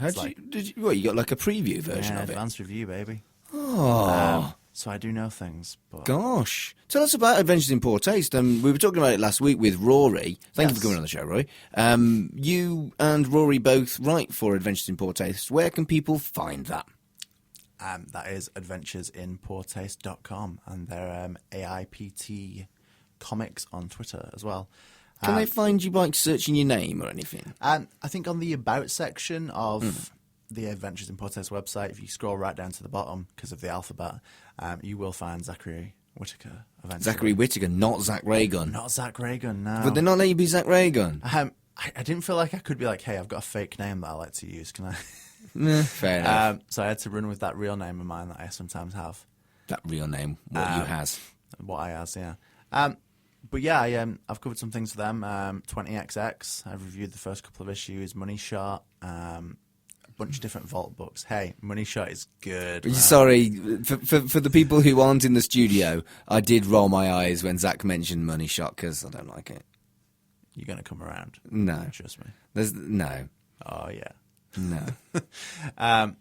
did you? What, you got like a preview version of it? Advanced review, baby. Oh. So I do know things. But... Gosh. Tell us about Adventures in Poor Taste. We were talking about it last week with Rory. Thank you for coming on the show, Rory. You and Rory both write for Adventures in Poor Taste. Where can people find that? That is adventuresinpoortaste.com, and they're AIPT Comics on Twitter as well. Can they find you by searching your name or anything? And I think on the About section of the Adventures in Poor Taste website, if you scroll right down to the bottom because of the alphabet, you will find Zachary Whittaker eventually. Zachary Whittaker, not Zach Raygun. Not Zach Raygun, no. But they're not letting you be Zach Raygun. I didn't feel like I could be like, hey, I've got a fake name that I like to use. Can I? Fair enough. So I had to run with that real name of mine that I sometimes have. That real name, what you has. What I has, yeah. But yeah, I've covered some things for them. 20XX, I've reviewed the first couple of issues. Money Shot, a bunch of different Vault books. Hey, Money Shot is good. Man. Sorry, for the people who aren't in the studio, I did roll my eyes when Zach mentioned Money Shot because I don't like it. You're going to come around. No. Trust me. No. Oh, yeah. No. I've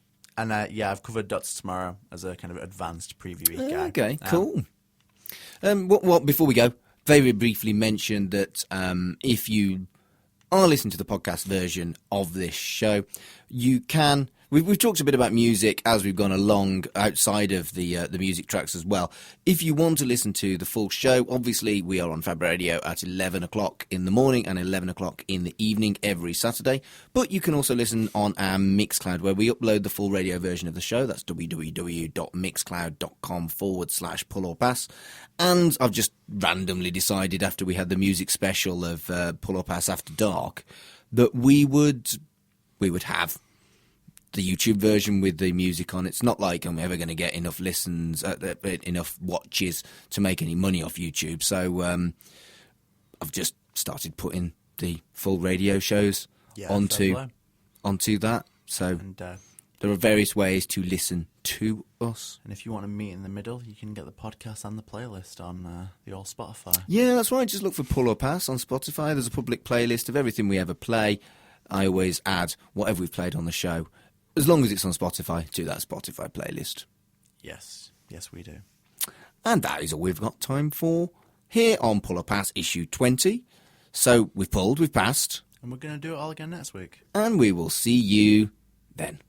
covered Dots Tomorrow as a kind of advanced preview guy. Okay, cool. What before we go, very briefly mention that if you are listening to the podcast version of this show, you can. We've talked a bit about music as we've gone along outside of the music tracks as well. If you want to listen to the full show, obviously we are on Fab Radio at 11 o'clock in the morning and 11 o'clock in the evening every Saturday. But you can also listen on our Mixcloud where we upload the full radio version of the show. That's www.mixcloud.com/pull-or-pass. And I've just randomly decided after we had the music special of Pull or Pass After Dark that we would have the YouTube version with the music on. It's not like I'm ever going to get enough listens, enough watches to make any money off YouTube. So I've just started putting the full radio shows onto that. So there are various ways to listen to us. And if you want to meet in the middle, you can get the podcast and the playlist on the old Spotify. Yeah, that's right. Just look for Pull or Pass on Spotify. There's a public playlist of everything we ever play. I always add whatever we've played on the show, as long as it's on Spotify, to that Spotify playlist. Yes, we do. And that is all we've got time for here on Pull or Pass issue 20. So we've pulled, we've passed. And we're going to do it all again next week. And we will see you then.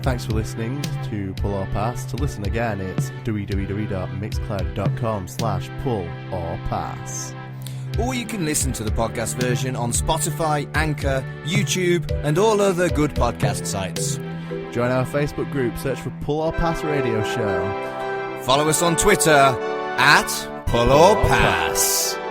Thanks for listening to Pull or Pass. To listen again, it's www.mixcloud.com/pull-or-pass. Or you can listen to the podcast version on Spotify, Anchor, YouTube, and all other good podcast sites. Join our Facebook group, search for Pull or Pass Radio Show. Follow us on Twitter @PullOrPass.